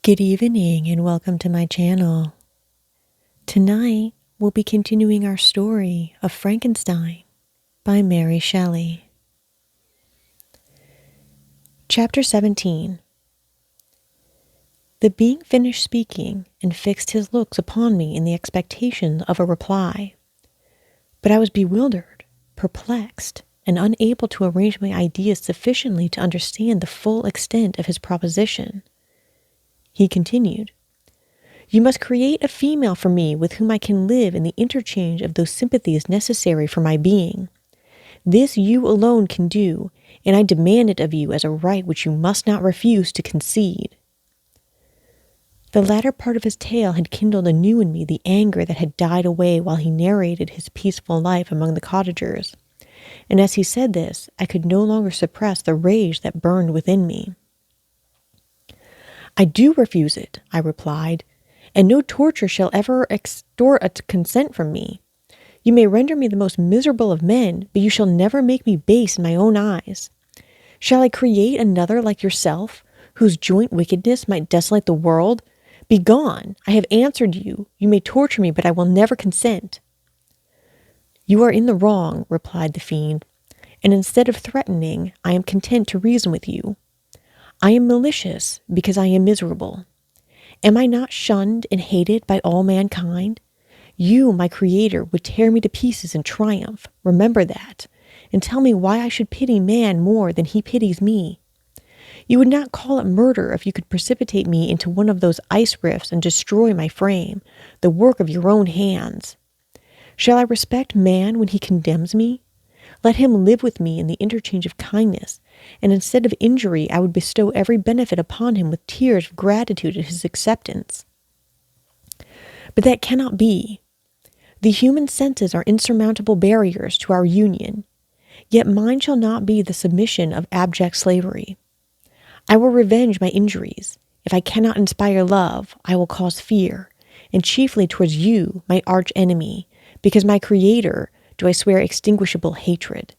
Good evening and welcome to my channel. Tonight, we'll be continuing our story of Frankenstein by Mary Shelley. Chapter 17. The being finished speaking and fixed his looks upon me in the expectation of a reply. But I was bewildered, perplexed, and unable to arrange my ideas sufficiently to understand the full extent of his proposition. He continued, "You must create a female for me with whom I can live in the interchange of those sympathies necessary for my being. This you alone can do, and I demand it of you as a right which you must not refuse to concede." The latter part of his tale had kindled anew in me the anger that had died away while he narrated his peaceful life among the cottagers, and as he said this, I could no longer suppress the rage that burned within me. "I do refuse it," I replied, "and no torture shall ever extort a consent from me. You may render me the most miserable of men, but you shall never make me base in my own eyes. Shall I create another like yourself, whose joint wickedness might desolate the world? Begone! I have answered you. You may torture me, but I will never consent." "You are in the wrong," replied the fiend, "and instead of threatening, I am content to reason with you. I am malicious because I am miserable. Am I not shunned and hated by all mankind? You, my creator, would tear me to pieces in triumph. Remember that, and tell me why I should pity man more than he pities me. You would not call it murder if you could precipitate me into one of those ice rifts and destroy my frame, the work of your own hands. Shall I respect man when he condemns me? Let him live with me in the interchange of kindness, and instead of injury I would bestow every benefit upon him with tears of gratitude at his acceptance. But that cannot be. The human senses are insurmountable barriers to our union, yet mine shall not be the submission of abject slavery. I will revenge my injuries. If I cannot inspire love, I will cause fear, and chiefly towards you, my arch enemy, because my creator do I swear extinguishable hatred.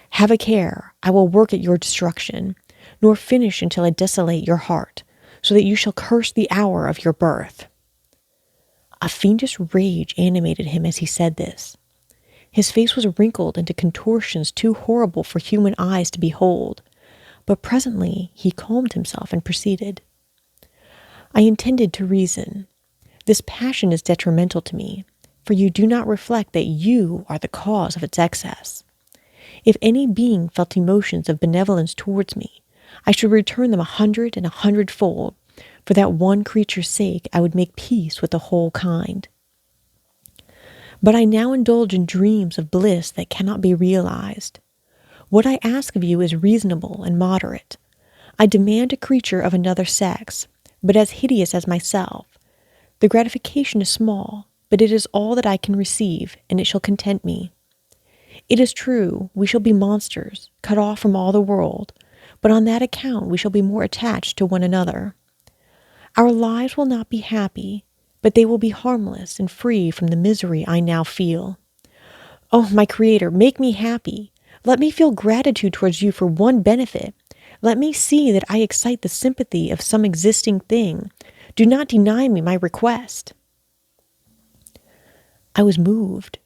Have a care, I will work at your destruction, nor finish until I desolate your heart, so that you shall curse the hour of your birth." A fiendish rage animated him as he said this. His face was wrinkled into contortions too horrible for human eyes to behold, but presently he calmed himself and proceeded. "I intended to reason. This passion is detrimental to me, for you do not reflect that you are the cause of its excess. If any being felt emotions of benevolence towards me, I should return them 100 and 100-fold. For that one creature's sake, I would make peace with the whole kind. But I now indulge in dreams of bliss that cannot be realized. What I ask of you is reasonable and moderate. I demand a creature of another sex, but as hideous as myself. The gratification is small, but it is all that I can receive, and it shall content me. It is true, we shall be monsters, cut off from all the world, but on that account we shall be more attached to one another. Our lives will not be happy, but they will be harmless and free from the misery I now feel. Oh, my Creator, make me happy. Let me feel gratitude towards you for one benefit. Let me see that I excite the sympathy of some existing thing. Do not deny me my request." I was moved.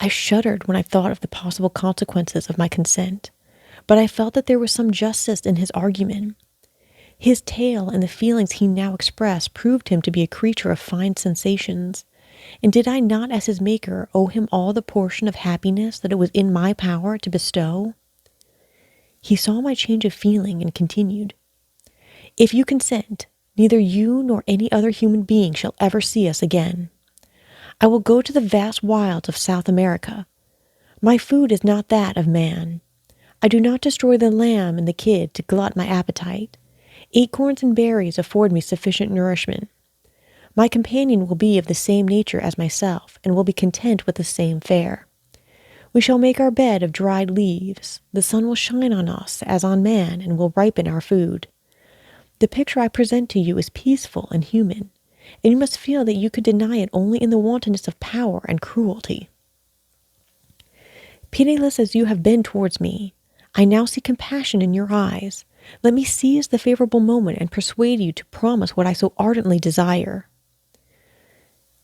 I shuddered when I thought of the possible consequences of my consent, but I felt that there was some justice in his argument. His tale and the feelings he now expressed proved him to be a creature of fine sensations, and did I not as his maker owe him all the portion of happiness that it was in my power to bestow? He saw my change of feeling and continued, "If you consent, neither you nor any other human being shall ever see us again. I will go to the vast wilds of South America. My food is not that of man. I do not destroy the lamb and the kid to glut my appetite. Acorns and berries afford me sufficient nourishment. My companion will be of the same nature as myself, and will be content with the same fare. We shall make our bed of dried leaves. The sun will shine on us as on man, and will ripen our food. The picture I present to you is peaceful and human, and you must feel that you could deny it only in the wantonness of power and cruelty. Pitiless as you have been towards me, I now see compassion in your eyes, Let me seize the favorable moment and persuade you to promise what I so ardently desire."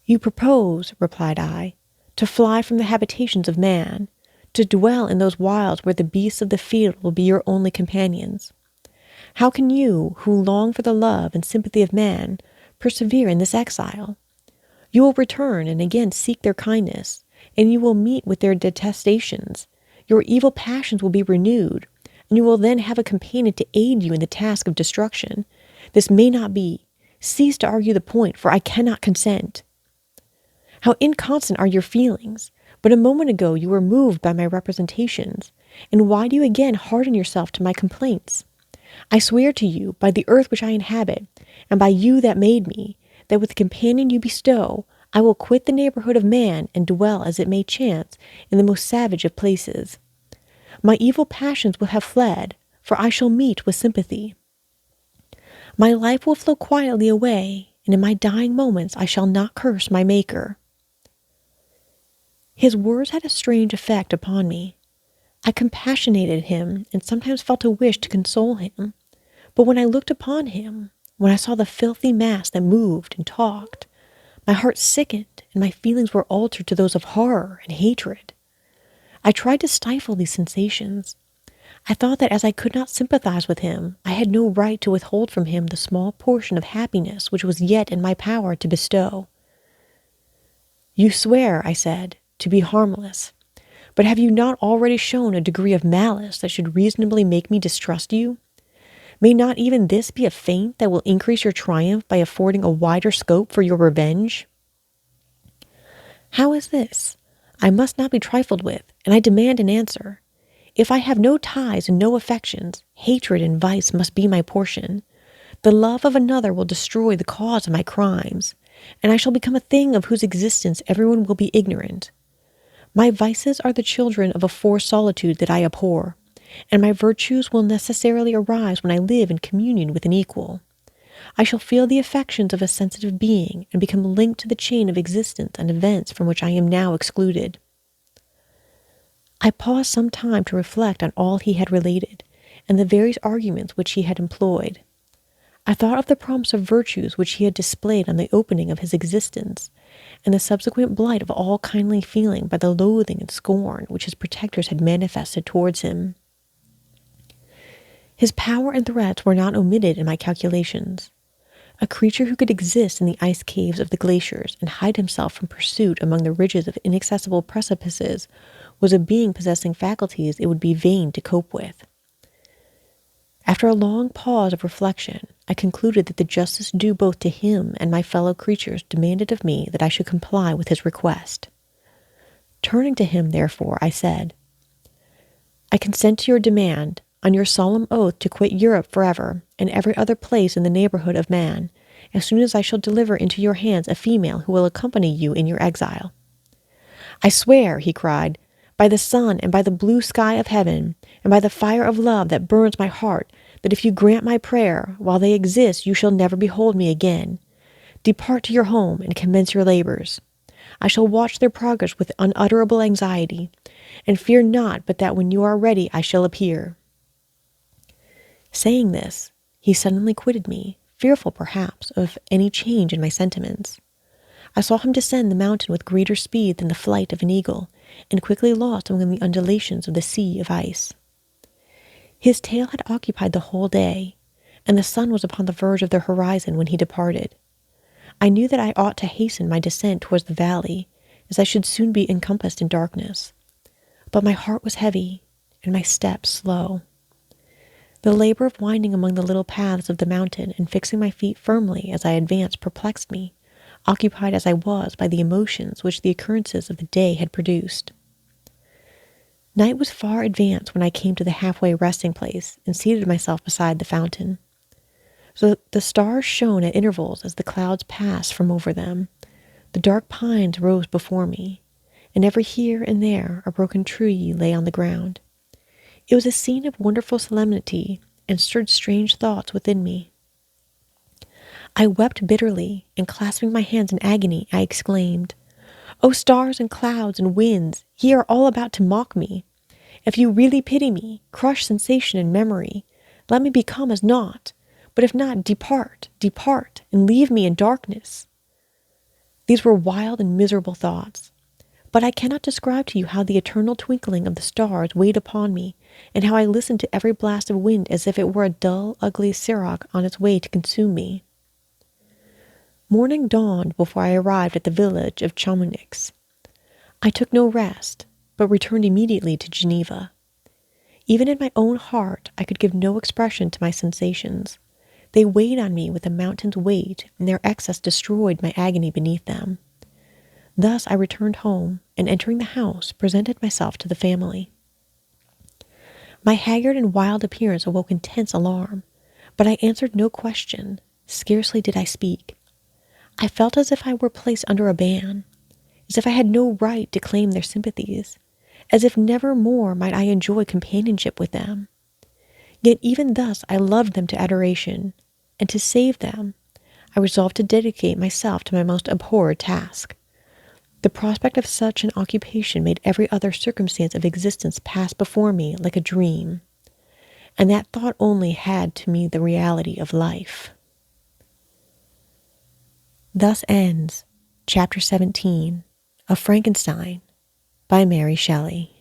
"You propose," replied I, "to fly from the habitations of man, to dwell in those wilds where the beasts of the field will be your only companions. How can you, who long for the love and sympathy of man, persevere in this exile? You will return and again seek their kindness, and you will meet with their detestations. Your evil passions will be renewed, and you will then have a companion to aid you in the task of destruction. This may not be. Cease to argue the point, for I cannot consent." "How inconstant are your feelings! But a moment ago you were moved by my representations, and why do you again harden yourself to my complaints? I swear to you, by the earth which I inhabit, and by you that made me, that with the companion you bestow, I will quit the neighborhood of man and dwell as it may chance in the most savage of places. My evil passions will have fled, for I shall meet with sympathy. My life will flow quietly away, and in my dying moments I shall not curse my Maker." His words had a strange effect upon me. I compassionated him and sometimes felt a wish to console him. But when I looked upon him, when I saw the filthy mass that moved and talked, my heart sickened and my feelings were altered to those of horror and hatred. I tried to stifle these sensations. I thought that as I could not sympathize with him, I had no right to withhold from him the small portion of happiness which was yet in my power to bestow. "You swear," I said, "to be harmless. But have you not already shown a degree of malice that should reasonably make me distrust you? May not even this be a feint that will increase your triumph by affording a wider scope for your revenge?" "How is this? I must not be trifled with, and I demand an answer. If I have no ties and no affections, hatred and vice must be my portion. The love of another will destroy the cause of my crimes, and I shall become a thing of whose existence everyone will be ignorant. My vices are the children of a forced solitude that I abhor, and my virtues will necessarily arise when I live in communion with an equal. I shall feel the affections of a sensitive being and become linked to the chain of existence and events from which I am now excluded." I paused some time to reflect on all he had related, and the various arguments which he had employed. I thought of the promise of virtues which he had displayed on the opening of his existence, and the subsequent blight of all kindly feeling by the loathing and scorn which his protectors had manifested towards him. His power and threats were not omitted in my calculations. A creature who could exist in the ice caves of the glaciers and hide himself from pursuit among the ridges of inaccessible precipices was a being possessing faculties it would be vain to cope with. After a long pause of reflection, I concluded that the justice due both to him and my fellow creatures demanded of me that I should comply with his request. Turning to him, therefore, I said, "I consent to your demand, on your solemn oath to quit Europe forever, and every other place in the neighborhood of man, as soon as I shall deliver into your hands a female who will accompany you in your exile." "I swear," he cried, "by the sun and by the blue sky of heaven, and by the fire of love that burns my heart, that if you grant my prayer, while they exist you shall never behold me again. Depart to your home and commence your labors. I shall watch their progress with unutterable anxiety, and fear not but that when you are ready I shall appear." Saying this, he suddenly quitted me, fearful perhaps of any change in my sentiments. I saw him descend the mountain with greater speed than the flight of an eagle, and quickly lost among the undulations of the sea of ice. His tale had occupied the whole day, and the sun was upon the verge of the horizon when he departed. I knew that I ought to hasten my descent towards the valley, as I should soon be encompassed in darkness. But my heart was heavy, and my steps slow. The labor of winding among the little paths of the mountain and fixing my feet firmly as I advanced perplexed me, occupied as I was by the emotions which the occurrences of the day had produced. Night was far advanced when I came to the halfway resting place and seated myself beside the fountain. So the stars shone at intervals as the clouds passed from over them. The dark pines rose before me, and every here and there a broken tree lay on the ground. It was a scene of wonderful solemnity and stirred strange thoughts within me. I wept bitterly, and clasping my hands in agony, I exclaimed, "O stars and clouds and winds, ye are all about to mock me. If you really pity me, crush sensation and memory. Let me become as naught. But if not, depart, depart, and leave me in darkness. These were wild and miserable thoughts. But I cannot describe to you how the eternal twinkling of the stars weighed upon me, and how I listened to every blast of wind as if it were a dull, ugly siroc on its way to consume me. Morning dawned before I arrived at the village of Chamonix. I took no rest, but returned immediately to Geneva. Even in my own heart, I could give no expression to my sensations. They weighed on me with a mountain's weight, and their excess destroyed my agony beneath them. Thus I returned home, and entering the house, presented myself to the family. My haggard and wild appearance awoke intense alarm, but I answered no question. Scarcely did I speak. I felt as if I were placed under a ban, as if I had no right to claim their sympathies, as if never more might I enjoy companionship with them. Yet even thus I loved them to adoration, and to save them, I resolved to dedicate myself to my most abhorred task. The prospect of such an occupation made every other circumstance of existence pass before me like a dream, and that thought only had to me the reality of life. Thus ends Chapter 17 of Frankenstein by Mary Shelley.